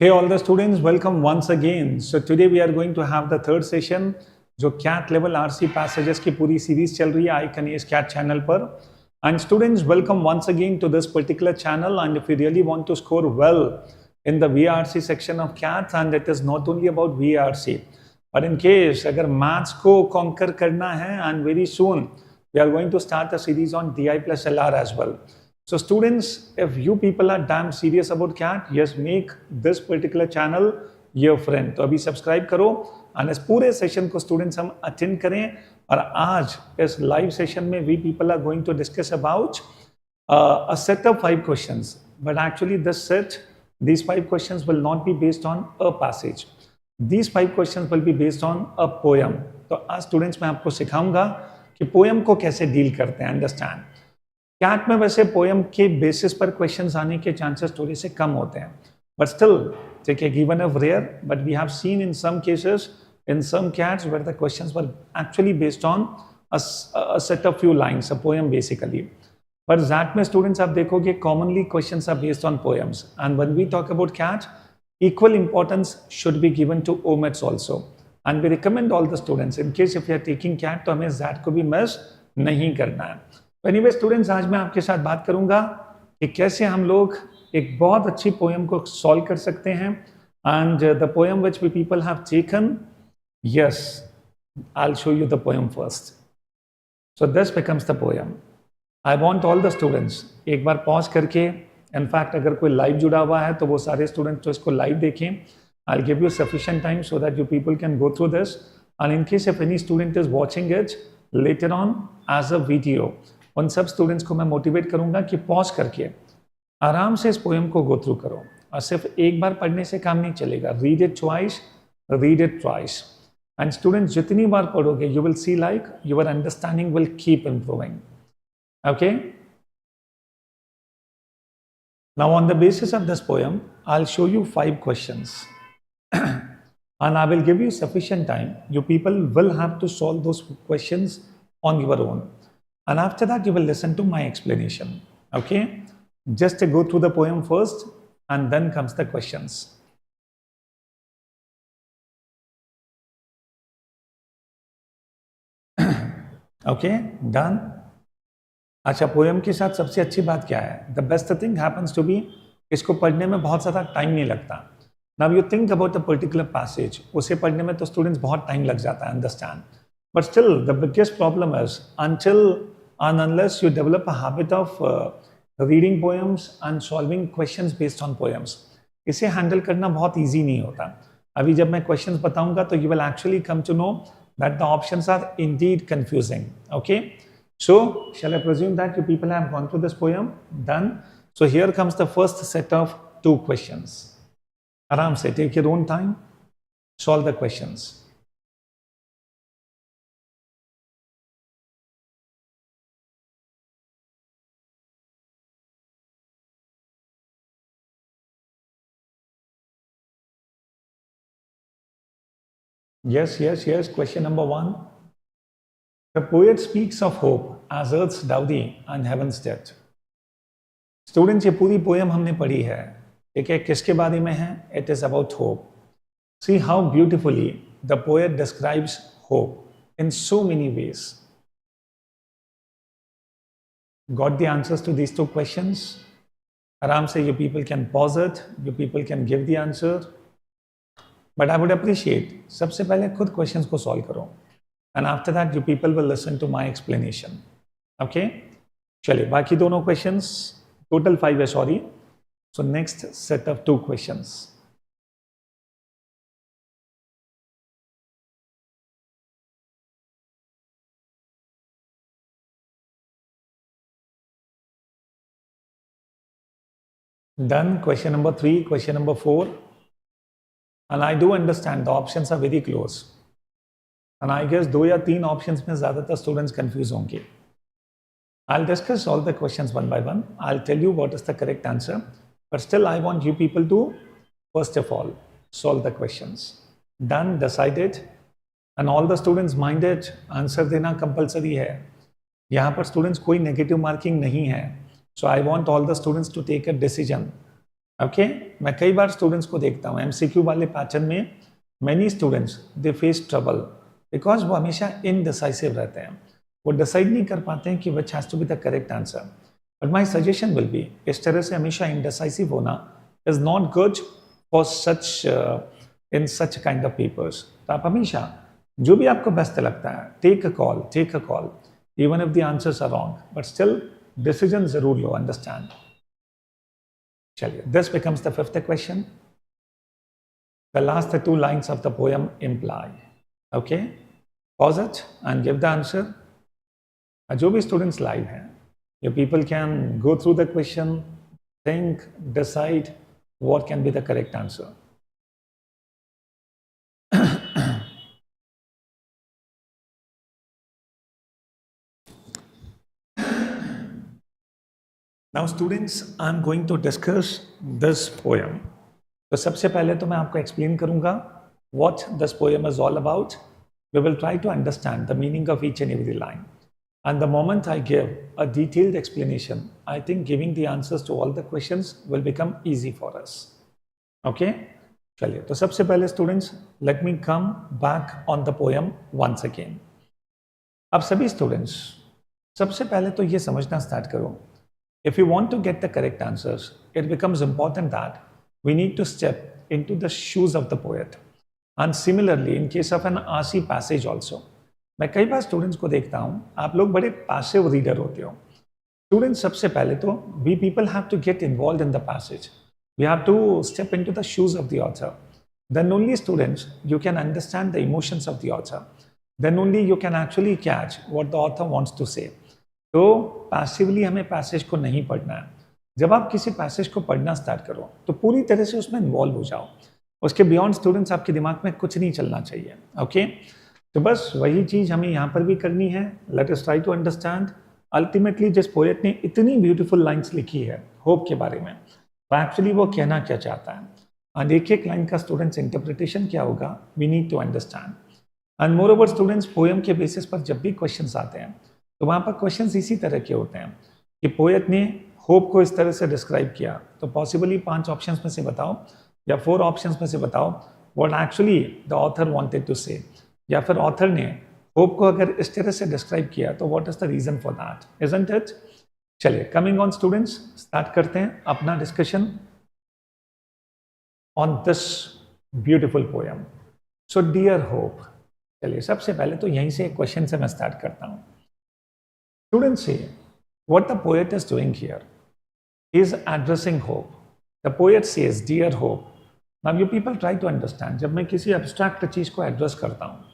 Hey all the students, welcome once again. So today we are going to have the third session जो CAT level RC passages की पूरी series चल रही है iConAce CAT channel पर. And students, welcome once again to this particular channel. And if you really want to score well in the VARC section of CAT, and it is not only about VARC, but in case अगर maths को conquer करना है, and very soon we are going to start a series on DI plus LR as well. So students, if you people are damn serious about CAT, yes, make this particular channel your friend. तो अभी subscribe करो और इस पूरे session को students हम attend करें. और आज इस लाइव सेशन में we people are going to discuss about a set of 5 questions. But actually these 5 questions will not be based on a passage. These 5 questions will be based on a poem. तो आज students मैं आपको सिखाऊंगा कि poem को कैसे deal करते हैं. अंडरस्टैंड, कैट में वैसे पोएम के बेसिस पर क्वेश्चंस आने के चांसेस थोड़े से कम होते हैं, but still take a given of rare. But we have seen in some cases in some CATs where the questions were actually based on a set of few lines, a poem basically. But that में students आप देखोगे commonly questions are based on poems. And when we talk about CAT, equal importance should be given to OMETs also. And we recommend all the students in case if you are taking cat तो हमें ज़ैट को भी miss नहीं करना है. Anyway students, आज मैं आपके साथ बात करूंगा कि कैसे हम लोग एक बहुत अच्छी पोएम को सॉल्व कर सकते हैं. And the poem which we people have taken, yes, I will show you the poem first. So this becomes the poem. I want all the students एक बार पॉज करके, इनफैक्ट अगर कोई लाइव जुड़ा हुआ है तो वो सारे स्टूडेंट्स तो इसको लाइव देखें. I will give you sufficient time so that you people can go through this. And in case if any student is watching it later on as a video, उन सब स्टूडेंट्स को मैं motivate करूंगा कि pause करके आराम से इस पोएम को गो थ्रू करो. और सिर्फ एक बार पढ़ने से काम नहीं चलेगा. Read it twice, read it twice. And students जितनी बार पढ़ोगे you will see like your understanding will keep improving. Okay, now on the basis of this poem I will show you 5 questions and I will give you sufficient time. You people will have to solve those questions on your own. And after that, you will listen to my explanation. Okay? Just go through the poem first, and then comes the questions. Okay? Done? अच्छा, poem के साथ सबसे अच्छी बात क्या है? The best thing happens to be, इसको पढ़ने में बहुत ज़्यादा टाइम नहीं लगता. Now you think about a particular passage. उसे पढ़ने में तो स्टूडेंट्स बहुत टाइम लग जाता है, understand. But still the biggest problem is until and unless you develop a habit of reading poems and solving questions based on poems, इसे handle करना बहुत ईजी नहीं होता. अभी जब मैं क्वेश्चंस बताऊंगा तो you will actually come to know that the options are indeed confusing. Okay, so shall I presume that you people have gone through this poem? Done. So here comes the first set of 2 questions. आराम से, take your own time, solve the questions. Yes. Question number 1. The poet speaks of hope as earth's dowry and heaven's debt. Students, ये पूरी poem हमने पढ़ी है. ठीक है, किसके बारे में है? It is about hope. See how beautifully the poet describes hope in so many ways. Got the answers to these 2 questions? आराम से, you people can pause it, you people can give the answer. But I would appreciate, सबसे पहले खुद questions को solve करो, and after that you people will listen to my explanation. Okay, चलिए, बाकी दोनों क्वेश्चंस, टोटल 5 है, sorry. So next set of 2 questions. Done. Question number 3, question number 4. And I do understand the options are very close. And I guess 2 या 3 options में ज़्यादातर students confuse होंगे. I'll discuss all the questions one by one. I'll tell you what is the correct answer. But still, I want you people to, first of all, solve the questions. Done, decided. And all the students minded, answer देना compulsory है. यहाँ पर students कोई negative marking नहीं है. So I want all the students to take a decision. Okay? मैं कई बार students को देखता हूँ एमसीक्यू वाले पैटर्न में, many students they face trouble because वो हमेशा इनडिसाइसिव रहते हैं, वो डिसाइड नहीं कर पाते हैं कि which has to be the correct answer. But my suggestion will be, इस तरह से हमेशा इनडिसाइसिव होना is not good for such in such kind of papers. तो आप हमेशा जो भी आपको बेस्ट लगता है, take a call even if the answers are wrong, but still decision जरूर लो, अंडरस्टैंड। चलिए, this becomes the fifth question. The last two lines of the poem imply, okay, pause it and give the answer. जो भी students live हैं, you people can go through the question, think, decide what can be the correct answer. Now students, I'm going to discuss this poem. तो सबसे पहले तो मैं आपको explain करूंगा what this poem is all about. We will try to understand the meaning of each and every line. And the moment I give a detailed explanation, I think giving the answers to all the questions will become easy for us. Okay? चलिए, तो सबसे पहले students, let me come back on the poem once again. अब सभी students, सबसे पहले तो ये समझना start करो. If you want to get the correct answers, it becomes important that we need to step into the shoes of the poet. And similarly, in case of an RC passage also, मैं कई बार students को देखता हूँ, आप लोग बड़े passive reader होते हो। स्टूडेंट्स, सबसे पहले तो we people have to get involve in the passage, we have to step into the shoes of the author, then only students you can understand the emotions of the author, then only you can actually catch what the author wants to say. तो passively हमें passage को नहीं पढ़ना है। जब आप किसी passage को पढ़ना स्टार्ट करो तो पूरी तरह से उसमें इन्वॉल्व हो जाओ, उसके बियॉन्ड स्टूडेंट्स आपके दिमाग में कुछ नहीं चलना चाहिए। ओके, तो बस वही चीज़ हमें यहाँ पर भी करनी है। Let us try to understand ultimately जिस पोएट ने इतनी ब्यूटीफुल लाइन्स लिखी है होप के बारे में, तो एक्चुअली वो कहना क्या चाहता है, एंड एक एक लाइन का स्टूडेंट्स इंटरप्रिटेशन क्या होगा, we need to understand. And moreover students, poem के बेसिस पर जब भी क्वेश्चंस आते हैं तो वहाँ पर क्वेश्चंस इसी तरह के होते हैं कि पोएट ने होप को इस तरह से डिस्क्राइब किया, तो पॉसिबली 5 ऑप्शंस में से बताओ या 4 ऑप्शंस में से बताओ what actually the author wanted to say, या फिर ऑथर ने होप को अगर इस तरह से डिस्क्राइब किया तो what is the reason for that, isn't it. चलिए, कमिंग ऑन स्टूडेंट्स, स्टार्ट करते हैं अपना discussion on this beautiful poem. So dear hope, चलिए सबसे पहले तो यहीं से एक क्वेश्चन से मैं स्टार्ट करता हूँ। Students say, what the poet is doing here is addressing hope. The poet says, dear hope. Now you people try to understand, जब मैं किसी abstract चीज़ को एड्रेस करता हूँ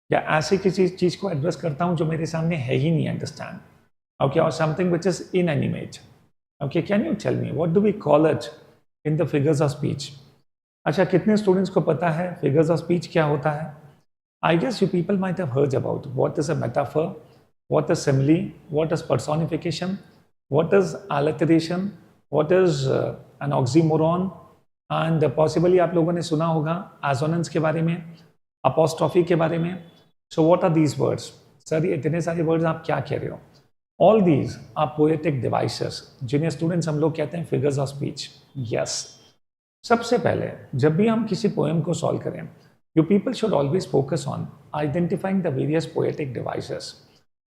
या ऐसे किसी चीज़ को एड्रेस करता हूँ जो मेरे सामने है ही नहीं, अंडरस्टैंड, ओके, और something which is inanimate, okay, can you tell me what do we call it in the figures of speech. अच्छा, कितने स्टूडेंट्स को पता है फिगर्स ऑफ स्पीच क्या होता है? I guess you people might have heard about what is a metaphor, what is simile, what is personification, what is alliteration, what is an oxymoron, and possibly आप लोगों ने सुना होगा assonance के बारे में, apostrophe के बारे में। So what are these words? Sir, ये इतने सारे वर्ड्स आप क्या कह रहे हो? All these are poetic devices जिन्हें स्टूडेंट्स हम लोग कहते हैं फिगर्स ऑफ स्पीच। यस, सबसे पहले जब भी हम किसी पोएम को सॉल्व करें, you people should always focus on identifying the various poetic devices.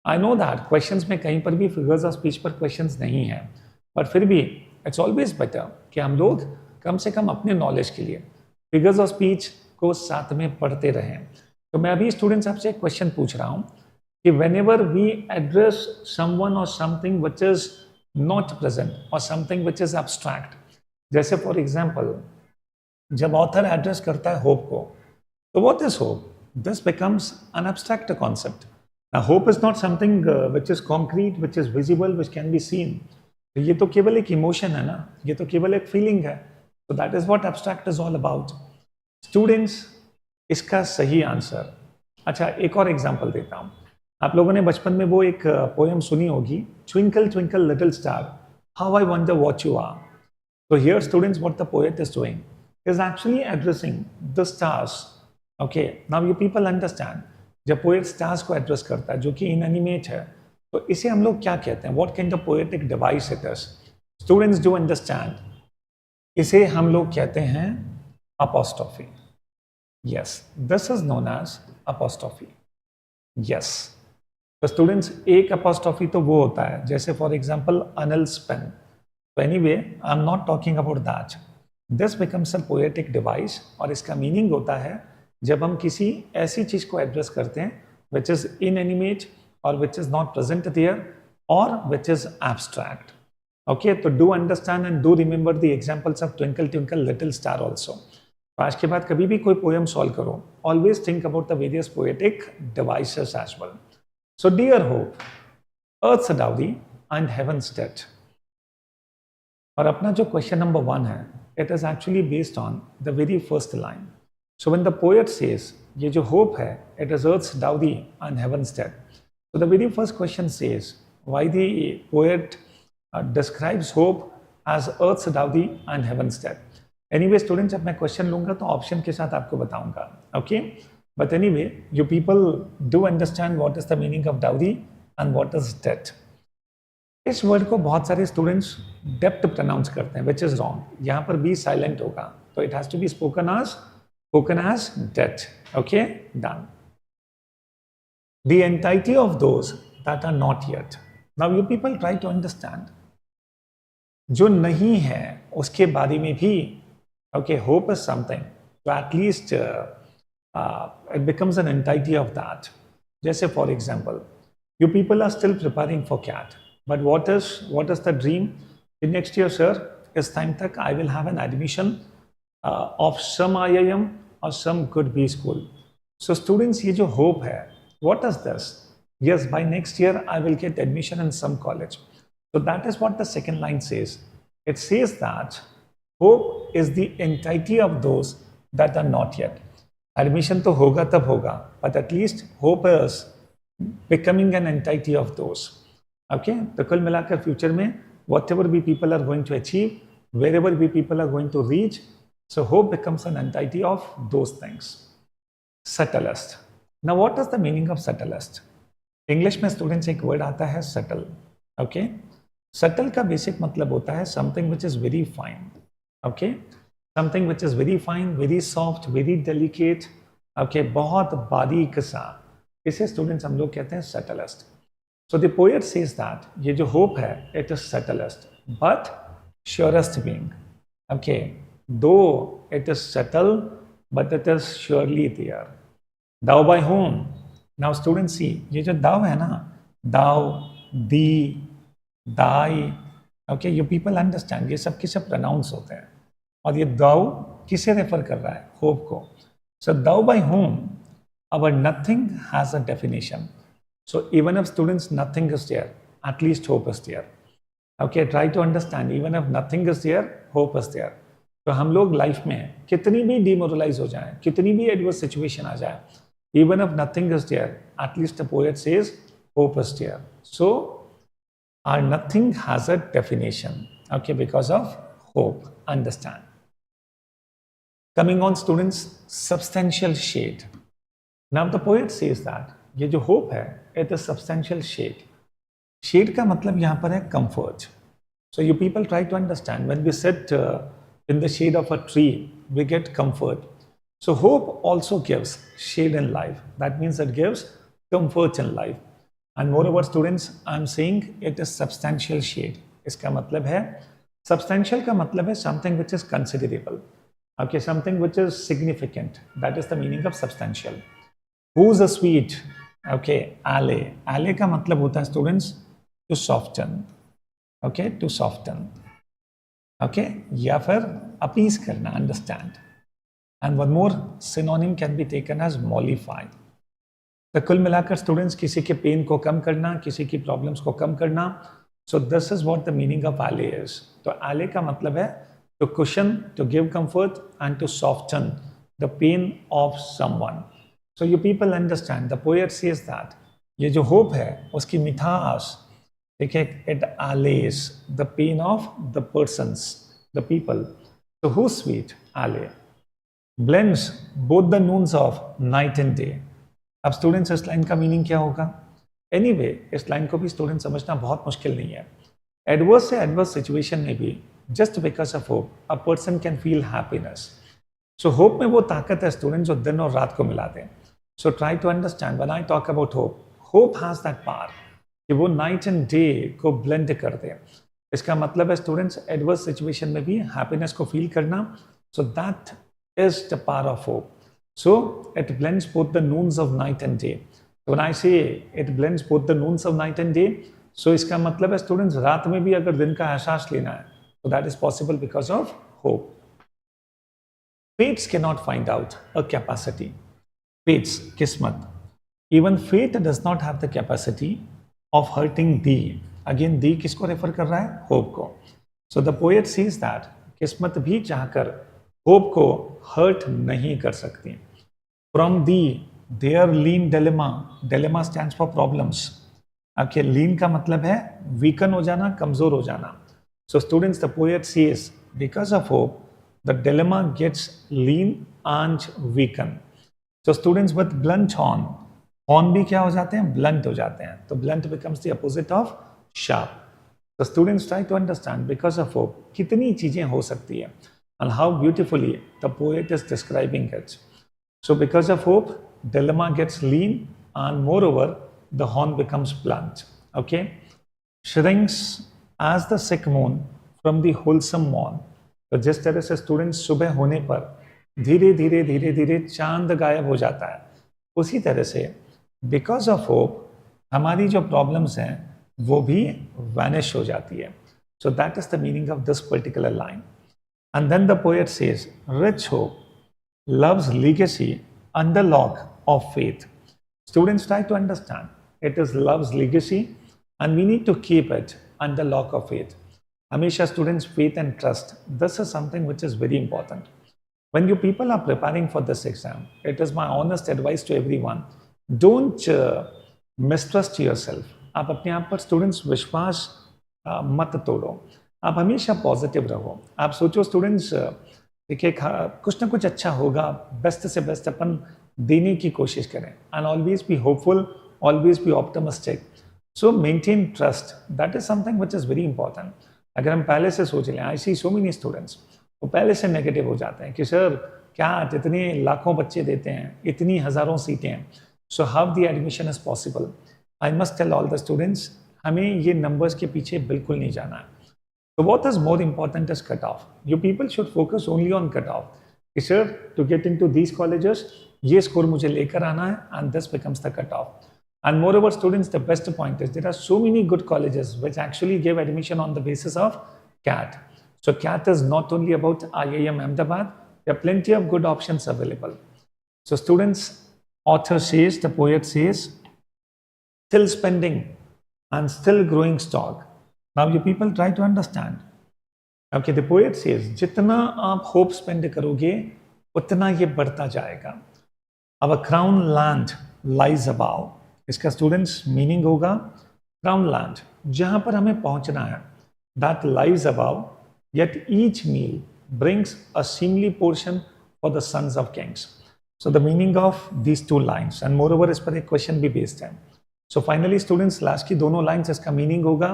I know that questions में कहीं पर भी फिगर्स ऑफ स्पीच पर क्वेश्चंस नहीं है, बट फिर भी इट्स ऑलवेज बेटर कि हम लोग कम से कम अपने नॉलेज के लिए फिगर्स ऑफ स्पीच को साथ में पढ़ते रहें। तो मैं अभी स्टूडेंट्स आपसे एक क्वेश्चन पूछ रहा हूँ कि whenever we address someone और something which is not present और समथिंग विच इज एब्स्ट्रैक्ट, जैसे फॉर एग्जाम्पल जब ऑथर एड्रेस करता है होप को, तो what is hope? This becomes an abstract concept. Now, hope is not something which is concrete, which is visible, which can be seen. तो ये तो केवल एक इमोशन है ना, ये तो केवल एक फीलिंग है। So that is what abstract is all about. Students, इसका सही आंसर, अच्छा एक और एग्जांपल देता हूँ। आप लोगों ने बचपन में वो एक पोएम सुनी होगी, twinkle twinkle little star, how I wonder what you are. So here students, what the poet is doing is actually addressing the stars. Okay, now you people understand. जब पोएट स्टार्स को address करता है जो कि inanimate है, तो इसे हम लोग क्या कहते हैं? What kind of poetic device it is? Students do understand. इसे हम लोग कहते हैं apostrophe. Yes, this is known as apostrophe. Yes. तो स्टूडेंट्स एक apostrophe तो वो होता है जैसे फॉर एग्जाम्पल अनिल्स पेन. तो anyway I am not talking about that. This becomes a poetic device और इसका मीनिंग होता है जब हम किसी ऐसी चीज को एड्रेस करते हैं विच इज इनएनिमेट और which is not present there और विच इज एब्स्ट्रैक्ट. ओके, तो do understand and do remember the examples of twinkle twinkle little star also. तो आज के बाद कभी भी कोई पोएम सॉल्व करो, always think about the various poetic devices as well. So dear hope, earth's a dowry and heaven's debt. और अपना जो क्वेश्चन नंबर 1 है, it is actually based on the very first line. So when the poet says, ये जो hope है, it is earth's dowry and heaven's debt. So the very first question says, why the poet describes hope as earth's dowry and heaven's debt. Anyway, students, जब मैं question लूंगा तो option के साथ आपको बताऊंगा. Okay? But anyway, you people do understand what is the meaning of dowry and what is debt. इस word को बहुत सारे स्टूडेंट्स डेप्थ प्रोनाउंस करते हैं, which is wrong. यहाँ पर बी साइलेंट होगा, तो it has to be spoken as debt. Okay, done. The entirety of those that are not yet. Now you people try to understand. जो नहीं है उसके बारे में भी, okay, hope is something. So at least it becomes an entity of that. Just for example, you people are still preparing for CAT, but what is the dream? In next year, sir, इस time तक I will have an admission of some IIM or some good B school. So students, ये जो hope है, what is this? Yes, by next year I will get admission in some college. So that is what the second line says. It says that hope is the entity of those that are not yet. Admission तो होगा तब होगा, but at least hope is becoming an entity of those. Okay, तो कुल मिलाकर future में whatever we people are going to achieve, wherever we people are going to reach, so hope becomes an entity of those things. Subtlest. Now what is the meaning of subtlest? English में students एक word आता है subtle. Okay, subtle का basic मतलब होता है something which is very fine. Okay, something which is very fine, very soft, very delicate, okay, बहुत बारीक सा, इसे स्टूडेंट्स हम लोग कहते हैं subtlest. So the poet says that ये जो hope है, it is subtlest, but surest being. Okay, though it is subtle, but it is surely there. Thou by whom? Now students see, ये जो thou है ना, thou, thee, thy, okay, you people understand, ये सब के सब pronouns होते हैं. और ये दाउ किसे रेफर कर रहा है? होप को. So thou by home our nothing has a definition. So even if students nothing is there, at least hope is there. Okay, try to understand, even if nothing is there, hope is there. तो हम लोग life में कितनी भी demoralise हो जाए, कितनी भी एडवर्स सिचुएशन आ जाए, even if nothing is there, at least the poet says hope is there. So are nothing has a definition, okay, because of hope. Understand. Coming on students, substantial shade. Now the poet says that ये जो hope है, it is substantial shade. Shade का मतलब यहाँ पर है comfort. So you people try to understand, when we sit in the shade of a tree, we get comfort. So hope also gives shade in life. That means it gives comfort in life. And moreover students, I am saying it is substantial shade. इसका मतलब है, substantial का मतलब है something which is considerable. Okay, something which is significant. That is the meaning of substantial. Who's a sweet? Okay, alley. Alley का मतलब होता है students to soften. Okay, to soften. Okay, या फिर appease करना, understand. And one more synonym can be taken as mollify. तो कुल मिलाकर students किसी के पेन को कम करना, किसी की प्रॉब्लम्स को कम करना. So this is what the meaning of alley is. तो alley का मतलब है to cushion, to give comfort, and to soften the pain of someone. So you people understand, the poet says that ये जो hope है उसकी मिठास, ठीक है, it allays the pain of the persons, the people. So who's sweet? Allay. Blends both the noons of night and day. अब students इस line का मीनिंग क्या होगा? एनीवे, इस लाइन को भी स्टूडेंट समझना बहुत मुश्किल नहीं है. एडवर्स से एडवर्स सिचुएशन में भी just because of hope, a person can feel happiness. So hope में वो ताकत है स्टूडेंट जो दिन और रात को मिलाते हैं. So try to understand when I talk about hope, hope has that power कि वो नाइट एंड डे को ब्लेंड कर दे. इसका मतलब है स्टूडेंट्स एडवर्स सिचुएशन में भी हैप्पीनेस को फील करना. So that is the power of hope. So it blends both the noons of night and day. When I say it blends both the noons of night and day, so इसका मतलब है students रात में भी अगर दिन का एहसास लेना है तो that is possible because of hope. Fates cannot find out a capacity. Fates, kismat. Even fate does not have the capacity of hurting thee. Again, thee किसको रेफर कर रहा है? होप को. So the poet says that किस्मत भी चाहकर hope को hurt नहीं कर सकती. From thee, their lean dilemma. Dilemma stands for problems. Okay, lean का मतलब है weaken हो जाना, कमजोर हो जाना. So students, the poet says because of hope, the dilemma gets lean and weaken. So students with blunt horn, horn भी क्या हो जाते हैं? Blunt हो जाते हैं. तो blunt becomes the opposite of sharp. So students try to understand because of hope कितनी चीजें हो सकती है and how beautifully the poet is describing it. So because of hope, dilemma gets lean and moreover the horn becomes blunt. Okay? Shrinks as the sick moon from the wholesome morn. तो जिस तरह से students सुबह होने पर धीरे धीरे चांद गायब हो जाता है, उसी तरह से बिकॉज ऑफ होप हमारी जो प्रॉब्लम्स हैं वो भी वैनिश हो जाती है. So that is the meaning of this particular line. And then the poet says rich hope love's legacy under lock of faith. Students try to understand it is love's legacy and we need to keep it under lock of faith. Hamisha students, faith and trust, this is something which is very important. When you people are preparing for this exam, it is my honest advice to everyone, don't mistrust yourself. आप अपने आप पर students विश्वास मत तोड़ो. आप हमेशा positive रहो. आप सोचो स्टूडेंट्स देखिए कुछ ना कुछ अच्छा होगा, बेस्ट से बेस्ट अपन देने की कोशिश करें. And always be hopeful, always be optimistic. So maintain trust, that is something which is very important. अगर हम पहले से सोच लें, आई सी सो मेनी स्टूडेंट्स वो पहले से नेगेटिव हो जाते हैं कि सर क्या इतने लाखों बच्चे देते हैं, इतनी हज़ारों सीटें हैं, so how the admission is possible. I must tell all the students, हमें ये नंबर्स के पीछे बिल्कुल नहीं जाना है. तो what is more important is cut off. You people should focus only on cut off कि sir to get into these colleges ये स्कोर मुझे लेकर आना है and this becomes the cut off. And moreover, students, the best point is there are so many good colleges which actually give admission on the basis of CAT. So CAT is not only about IIM Ahmedabad, there are plenty of good options available. So students, author says, the poet says, still spending and still growing stock. Now you people try to understand. Okay, the poet says, जितना आप hope spend करोगे, उतना ये बढ़ता जाएगा. Our crown land lies above. इसका students meaning होगा crown land जहां पर हमें पहुंचना है, that lies above, yet each meal brings a seemly portion for the sons of kings. So the meaning of these two lines and moreover इस पर एक क्वेश्चन भी बेस्ड है. सो फाइनली स्टूडेंट्स लास्ट की दोनों lines इसका meaning होगा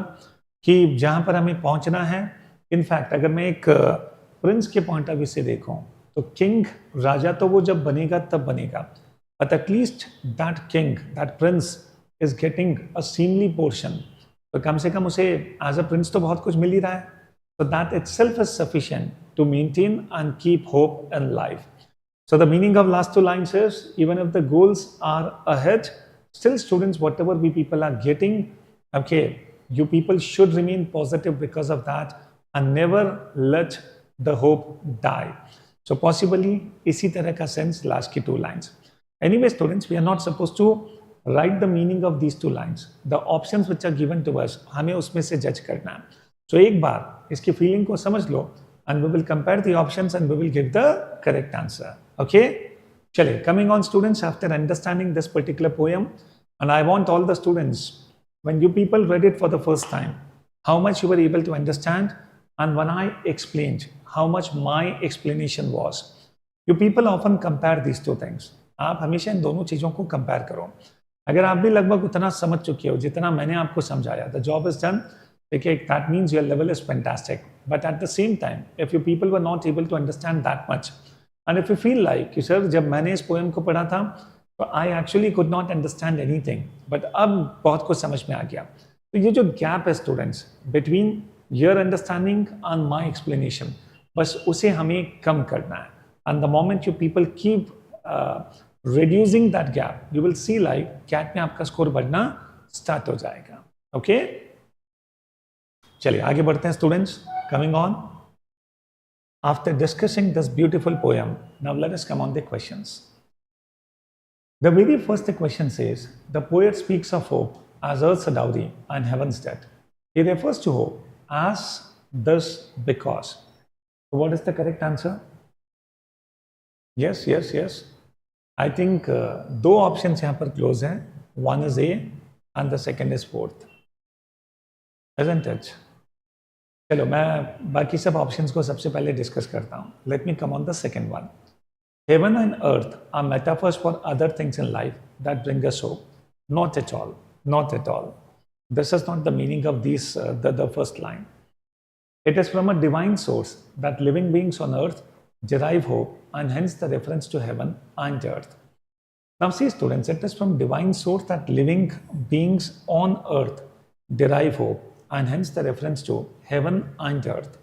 कि जहां पर हमें पहुंचना है. इनफैक्ट अगर मैं एक प्रिंस के पॉइंट ऑफ व्यू से देखूं तो किंग राजा तो वो जब बनेगा तब बनेगा, but at least that king, that prince is getting a seemly portion. तो कम से कम उसे as a prince तो बहुत कुछ मिल ही रहा है. So that itself is sufficient to maintain and keep hope in life. So the meaning of last two lines is, even if the goals are ahead, still students, whatever we people are getting, okay, you people should remain positive because of that and never let the hope die. So possibly इसी तरह का sense last की two lines. Anyway, students, we are not supposed to write the meaning of these two lines. The options which are given to us, हमें उसमें से जज करना है. So एक बार इसकी फीलिंग को समझ लो and we will compare the options and we will give the correct answer. Okay? चलिए, coming on students, after understanding this particular poem, and I want all the students, when you people read it for the first time, how much you were able to understand, and when I explained, how much my explanation was. You people often compare these two things. आप हमेशा इन दोनों चीज़ों को compare करो. अगर आप भी लगभग उतना समझ चुके हो जितना मैंने आपको समझाया, the job is done. Okay, that means your level is fantastic. But at the same time, if you people were not able to understand that much, and if you feel like कि sir जब मैंने इस poem को पढ़ा था तो I actually could not understand anything, but अब बहुत कुछ समझ में आ गया, तो ये जो गैप है students between your understanding and my explanation, बस उसे हमें कम करना है. And the moment you people keep reducing that gap, you will see like CAT में आपका स्कोर बढ़ना स्टार्ट हो जाएगा. ओके, चलिए आगे बढ़ते हैं students. Coming on, after discussing this beautiful poem, now let us come on the questions. The very first question says, the poet speaks of hope as earth's dowry and heaven's debt. He refers to hope as this because. So what is the correct answer? Yes, yes, yes. I think दो options यहाँ पर close हैं. One is A and the second is fourth. Isn't it? चलो मैं बाकी सब options को सबसे पहले डिस्कस करता हूँ. Let me come on the second one. Heaven and earth are metaphors for other things in life that bring us hope. Not at all, not at all. This is not the meaning of this the first line. It is from a divine source that living beings on earth derive hope, and hence the reference to heaven and earth. Now see students, it is from divine source that living beings on earth derive hope, and hence the reference to heaven and earth.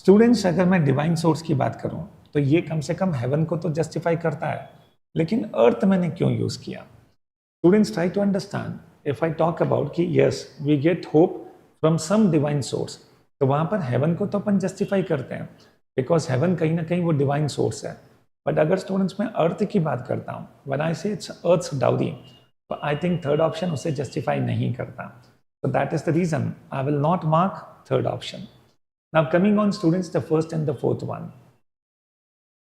Students, अगर मैं divine source की बात करूं तो ये कम से कम haven को तो जस्टिफाई करता है, लेकिन अर्थ मैंने क्यों यूज किया? Students try to understand. If I talk about कि yes we get hope from some divine source, तो वहां पर हेवन को तो अपन जस्टिफाई करते हैं बिकॉज हेवन कहीं ना कहीं वो डिवाइन सोर्स है. बट अगर स्टूडेंट्स मैं अर्थ की बात करता हूँ, व्हेन आई से इट्स अर्थ्स डाउरी, तो आई थिंक थर्ड ऑप्शन उसे जस्टिफाई नहीं करता. So that is the reason I will not mark third option. Now coming on students, the first and the fourth one.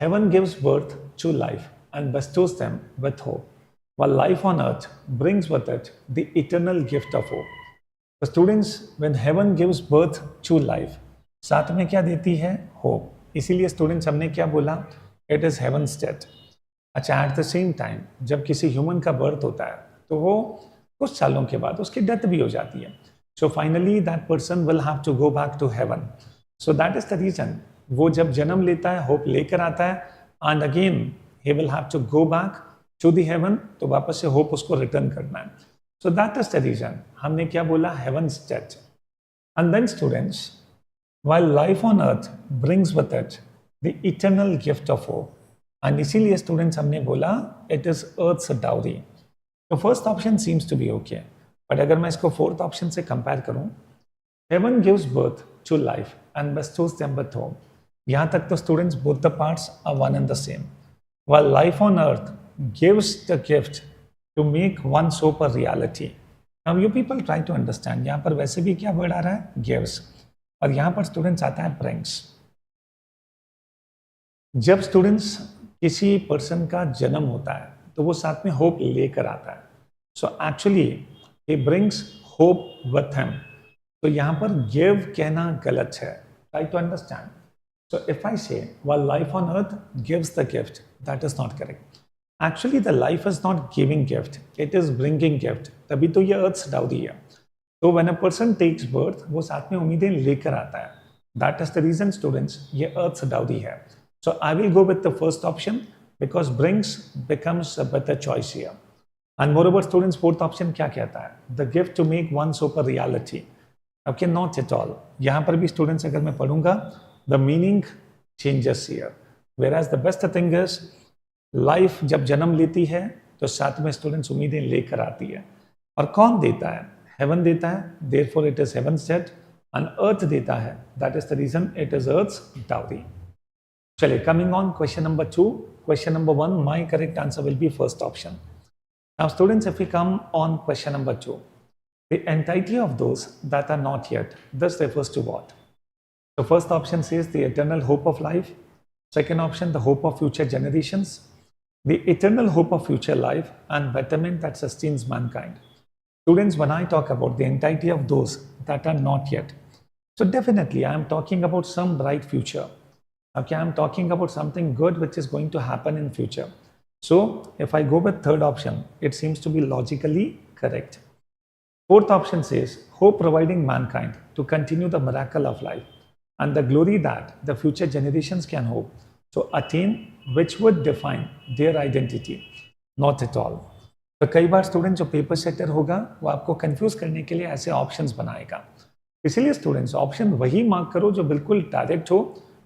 Heaven gives birth to life and bestows them with hope, while life on earth brings with it the eternal gift of hope. So students, when heaven gives birth to life, साथ में क्या देती है? Hope. इसीलिए students हमने क्या बोला? It is havens death. अच्छा, एट द सेम टाइम जब किसी ह्यूमन का बर्थ होता है तो वो कुछ सालों के बाद उसकी डेथ भी हो जाती है. So finally that person will have to go back to heaven. So that is the reason वो जब जन्म लेता है होप लेकर आता है, and again he will have to go back to the heaven, तो वापस से होप उसको रिटर्न करना है. So that is the reason हमने क्या बोला? Heavens death. And then students, while life on earth brings with it the eternal gift of hope, and इसीलिए स्टूडेंट्स हमने बोला it is earth's dowry. तो first option seems to be okay, but अगर मैं इसको फोर्थ ऑप्शन से compare करूं, heaven gives birth to life and bestows them with hope, यहाँ तक तो students both the parts are one and the same. while life on earth gives the gift to make one's hope a reality. Now you people try to understand, यहाँ पर वैसे भी क्या word आ रहा है? gives, और यहाँ पर स्टूडेंट्स आता है brings. जब स्टूडेंट्स किसी पर्सन का जन्म होता है तो वो साथ में होप लेकर आता है. So actually he brings hope with him. तो यहाँ पर गिव कहना गलत है. Try to understand. So if I say while life on earth gives the gift, that is not correct. Actually the life is not giving gift, it is bringing gift. तभी तो ये earth's dowry है. तो when a person takes birth, वो साथ में उम्मीदें लेकर आता है. That is the reason students ये अर्थ्स डाउरी है. So I will go with the first option because brings becomes a better choice here. And moreover students, fourth option क्या कहता है? The gift to make one's hope a reality. Okay, not at all. यहाँ पर भी students अगर मैं पढ़ूंगा, the meaning changes here. Whereas the best thing is, life जब जन्म लेती है तो साथ में students उम्मीदें लेकर आती है. और कौन देता है? Heaven देता है, therefore it is heaven's debt. And earth देता है, that is the reason it is earth's dowry. चलिए, coming on question number 2. Question number 1, my correct answer will be first option. Now students, if we come on question number 2, the entirety of those that are not yet, this refers to what? The first option says the eternal hope of life. Second option, the hope of future generations. The eternal hope of future life and betterment that sustains mankind. Students, when I talk about the entirety of those that are not yet, so definitely I am talking about some bright future. Okay, I'm talking about something good which is going to happen in future. So if I go with third option, it seems to be logically correct. Fourth option says, hope providing mankind to continue the miracle of life and the glory that the future generations can hope to attain, which would define their identity. Not at all. तो कई बार student जो paper setter होगा वो आपको confuse करने के लिए ऐसे ऑप्शंस बनाएगा. इसीलिए स्टूडेंट्स ऑप्शन वही मार्क करो जो बिल्कुल डायरेक्ट हो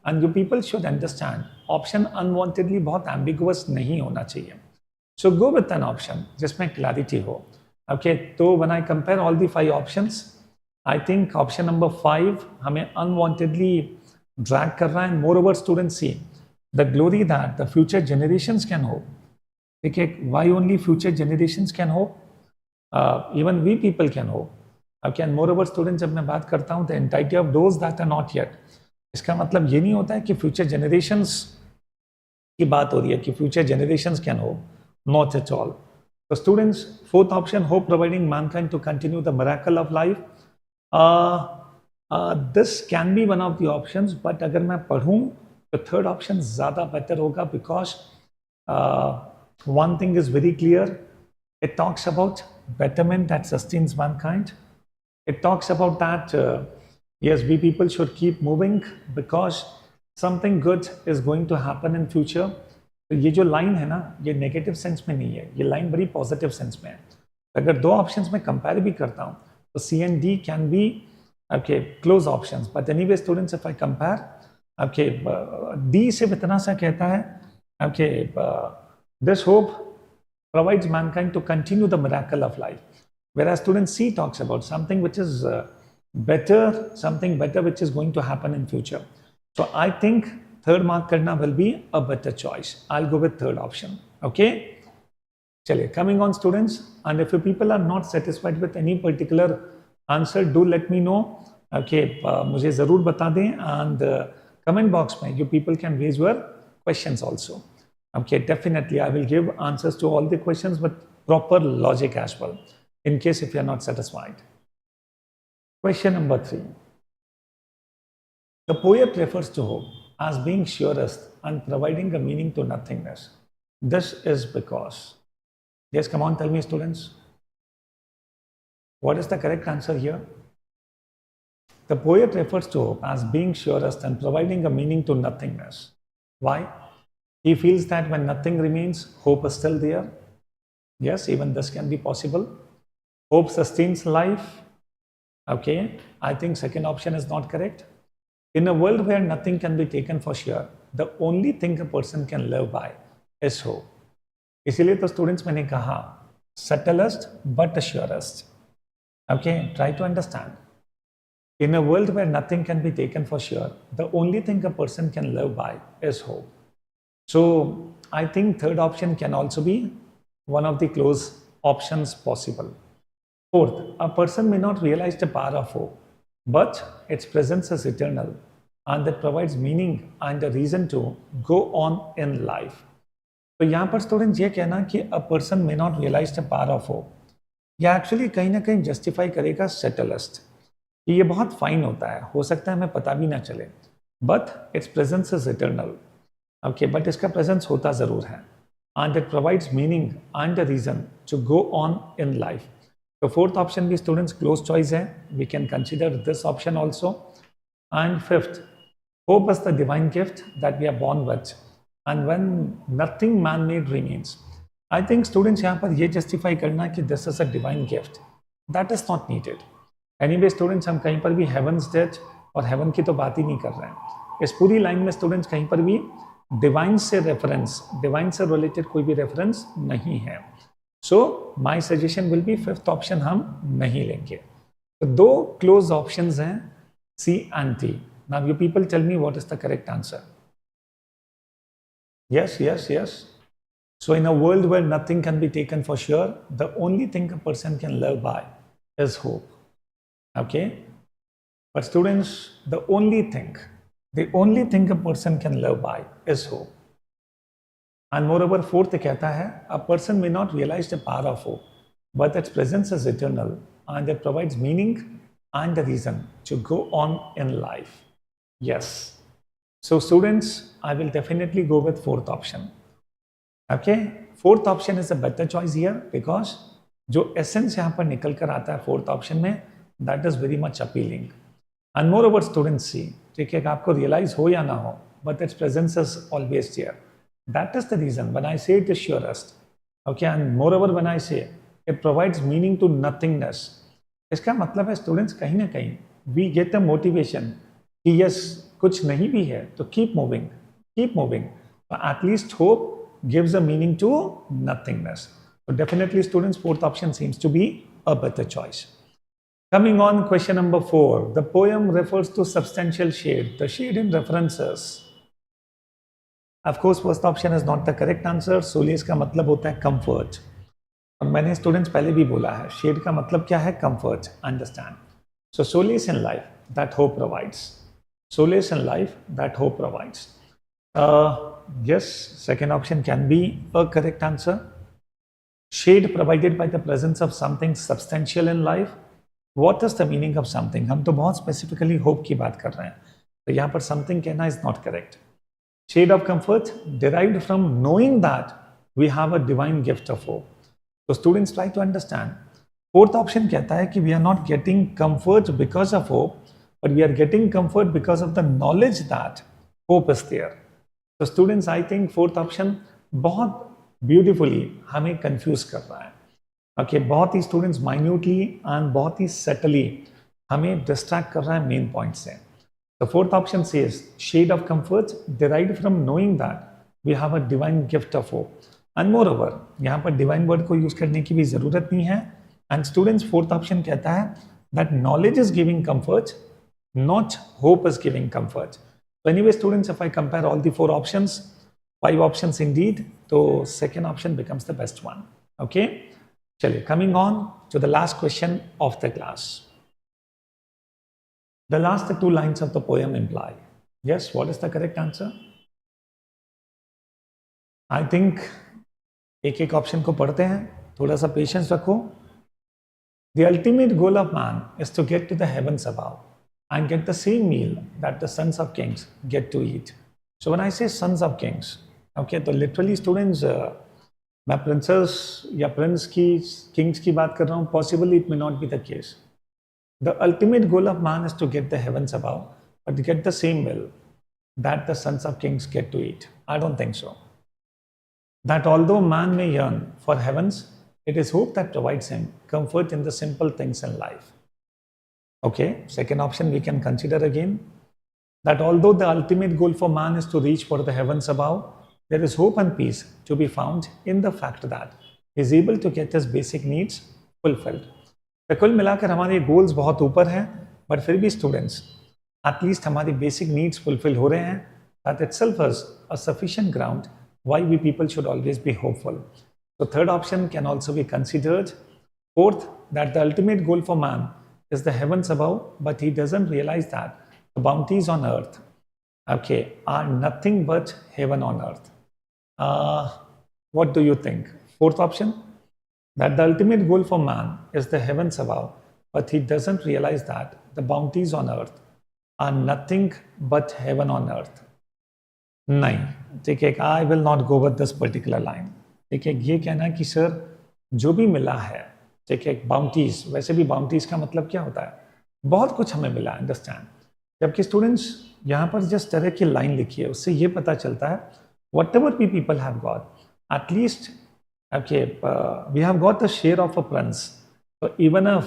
and you people should understand option unwantedly बहुत एम्बिगुअस नहीं होना चाहिए. So go with an option जिसमें क्लैरिटी हो. ओके, तो when I compare all the 5 options, I think option number 5 हमें अनवांटेडली ड्रैग कर रहा है. Moreover students see the glory that the future generations can hope. देखिए, why only future generations can hope, even we people can hope. Okay, and moreover students जब मैं बात करता हूँ the entity of those that are not yet, इसका मतलब ये नहीं होता है कि फ्यूचर जनरेशंस की बात हो रही है कि future generations can hope. Not at all. तो students, fourth option, hope providing mankind to continue the miracle of life, this can be one of the options. But अगर मैं पढ़ूँ तो थर्ड ऑप्शन ज़्यादा बेटर होगा because one thing is very clear. It talks about betterment that sustains mankind. It talks about that, yes, we people should keep moving because something good is going to happen in future. तो ये जो line है ना, ये negative sense में नहीं है, ये लाइन बड़ी पॉजिटिव सेंस में है. अगर दो ऑप्शंस में कंपेयर भी करता हूँ तो C and D can be okay close options. But anyway students, if I compare, okay, D सिर्फ इतना सा कहता है, okay, this hope provides mankind to continue the miracle of life. Whereas student C talks about something which is better, something better which is going to happen in future. So I think third mark karna will be a better choice. I'll go with third option. Okay? Chaliye, coming on students, and if you people are not satisfied with any particular answer, do let me know. Okay, मुझे ज़रूर बता दें, and comment box में you people can raise your questions also. Okay, definitely I will give answers to all the questions with proper logic as well, in case if you are not satisfied. Question number 3. The poet refers to hope as being surest and providing a meaning to nothingness. This is because, yes, come on, tell me students, what is the correct answer here? The poet refers to hope as being surest and providing a meaning to nothingness. Why? He feels that when nothing remains, hope is still there. Yes, even this can be possible. Hope sustains life. Okay, I think second option is not correct. In a world where nothing can be taken for sure, the only thing a person can live by is hope. इसीलिए तो students मैंने कहा subtlest but surest. Okay, try to understand. In a world where nothing can be taken for sure, the only thing a person can live by is hope. So I think third option can also be one of the close options possible. Fourth, a person may not realize the power of hope, but its presence is eternal and that provides meaning and a reason to go on in life. तो यहाँ पर students ये कहना कि a person may not realize the power of hope, या actually कहीं ना कहीं जस्टिफाई करेगा सेटलिस्ट कि ये बहुत फाइन होता है, हो सकता है हमें पता भी ना चले, but it's presence is eternal. Okay, but इसका प्रेजेंस होता ज़रूर है and it provides meaning and a reason to go on in life. तो फोर्थ ऑप्शन भी स्टूडेंट्स क्लोज चॉइस है, we can consider this option also. And fifth, hope is the divine gift that we are born with and when nothing man made remains. I think students यहाँ पर ये justify करना कि this is a divine gift, that is not needed. Anyway students, हम कहीं पर भी havens death और हेवन की तो बात ही नहीं कर रहे हैं. इस पूरी लाइन में स्टूडेंट्स कहीं पर भी डिवाइन से रेफरेंस, डिवाइन से रिलेटेड कोई भी रेफरेंस नहीं है. So my suggestion will be fifth option हम नहीं लेंगे. तो दो क्लोज ऑप्शंस हैं, C and D. Now you people tell me what is the correct answer. Yes yes yes. So in a world where nothing can be taken for sure, the only thing a person can live by is hope. Okay, but students, the only thing a person can live by is hope. And moreover, fourth कहता है, a person may not realize the power of hope, but its presence is eternal and it provides meaning and a reason to go on in life. Yes. So students, I will definitely go with fourth option. Okay. Fourth option is a better choice here because जो essence यहाँ पर निकल कर आता है fourth option में, that is very much appealing. And moreover students see, ठीक है, आपको रियलाइज हो या ना हो, but it's presence is always there. That is the reason when I say it is surest. Okay, and moreover when I say it provides meaning to nothingness. इसका मतलब है स्टूडेंट्स, कहीं ना कहीं वी गेट अ मोटिवेशन कि yes, कुछ नहीं भी है तो keep moving, keep moving. At least hope gives a meaning to nothingness. So definitely students, fourth option seems to be a better choice. Coming on, question number 4. The poem refers to substantial shade. The shade in references. Of course, first option is not the correct answer. Solace का मतलब होता है comfort. और मैंने students पहले भी बोला है, शेड का मतलब क्या है? comfort. Understand. So solace in life that hope provides. Solace in life that hope provides. Yes, second option can be a correct answer. Shade provided by the presence of something substantial in life. What is the meaning of something? हम तो बहुत specifically hope की बात कर रहे हैं, तो यहाँ पर something कहना is not correct. Shade of comfort derived from knowing that we have a divine gift of hope. So students try to understand. Fourth option कहता है कि we are not getting comfort because of hope, but we are getting comfort because of the knowledge that hope is there. तो students, I think fourth option बहुत beautifully हमें confuse कर रहा है. Okay, बहुत ही स्टूडेंट्स माइन्यूटली एंड बहुत ही सेटली हमें distract कर रहा है मेन पॉइंट से. The fourth option says shade of comfort derived from knowing that we have a divine gift of hope. And moreover, यहाँ पर डिवाइन वर्ड को यूज करने की भी जरूरत नहीं है. एंड स्टूडेंट्स, फोर्थ ऑप्शन कहता है that knowledge is giving comfort, not hope is giving comfort. So anyway, students, if I compare all the 4 options, 5 options indeed, so second option becomes the best one. Okay? Chaliye, coming on to the last question of the class. The last 2 lines of the poem imply. Yes, what is the correct answer? I think एक एक option को पढ़ते हैं, थोड़ा सा patience रखो. The ultimate goal of man is to get to the heavens above and get the same meal that the sons of kings get to eat. So when I say sons of kings, okay, तो literally students, मैं princess या prince की kings की बात कर रहा हूँ. Possibly it may not be the case. The ultimate goal of man is to get the heavens above, but to get the same meal that the sons of kings get to eat. I don't think so. That although man may yearn for heavens, it is hope that provides him comfort in the simple things in life. Okay, second option we can consider again, that although the ultimate goal for man is to reach for the heavens above, there is hope and peace to be found in the fact that he is able to get his basic needs fulfilled. तो कुल मिलाकर हमारे goals बहुत ऊपर हैं, but फिर भी students at least हमारी बेसिक नीड्स फुलफिल हो रहे हैं. That itself is a sufficient ground why we people should always be hopeful. So third option can also be considered. Fourth, that the ultimate goal for man is the heavens above, but he doesn't realize that the bounties on earth, okay, are nothing but heaven on earth. What do you think? Fourth option, that the ultimate goal for man is the heavens above, but he doesn't realize that the bounties on earth are nothing but heaven on earth. नहीं, ठीक है, I will not go with this particular line. ठीक है, ये कहना कि sir जो भी मिला है, ठीक है, बाउंटीज, वैसे भी बाउंटीज का मतलब क्या होता है? बहुत कुछ हमें मिला, अंडरस्टैंड. जबकि स्टूडेंट्स यहाँ पर जिस तरह की लाइन लिखी है उससे ये पता चलता है whatever we people have got, at least okay, we have got the share of a prince. तो इवन अ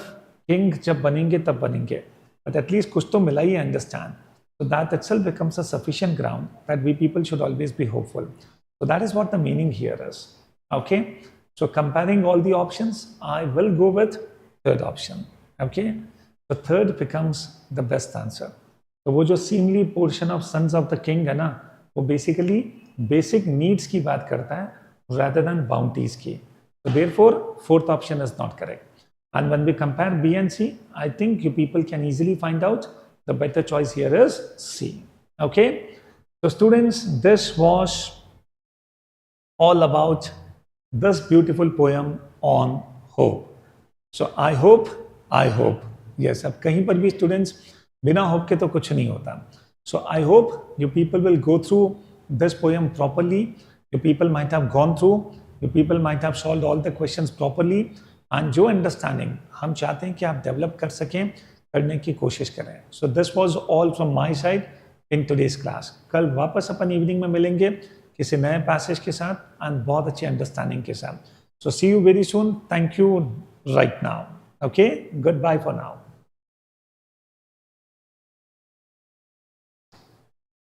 किंग जब बनेंगे तब बनेंगे, बट एटलीस्ट कुछ तो मिला ही है, understand. So that itself becomes a sufficient ground that we people should always be hopeful. So that is what the meaning here is. Okay. So comparing all the options, I will go with third option. Okay. So third becomes the best answer. तो वो जो seemly portion of sons of the king है ना, वो basically basic needs की बात करता है rather than bounties की. So therefore fourth option is not correct. And when we compare B and C, I think you people can easily find out the better choice here is C. Okay. So students, this was all about this beautiful poem on hope. So I hope, yes, अब कहीं पर भी students बिना hope के तो कुछ नहीं होता. So I hope you people will go through this poem properly. You people might have gone through, you people might have solved all the questions properly, and जो अंडरस्टैंडिंग हम चाहते हैं कि आप डेवलप कर सकें, करने की कोशिश करें. So this was all from my side in today's class. कल वापस अपन इवनिंग में मिलेंगे किसी नए पैसेज के साथ एंड बहुत अच्छी अंडरस्टैंडिंग के साथ. So see you very soon. Thank you right now. Okay, goodbye for now.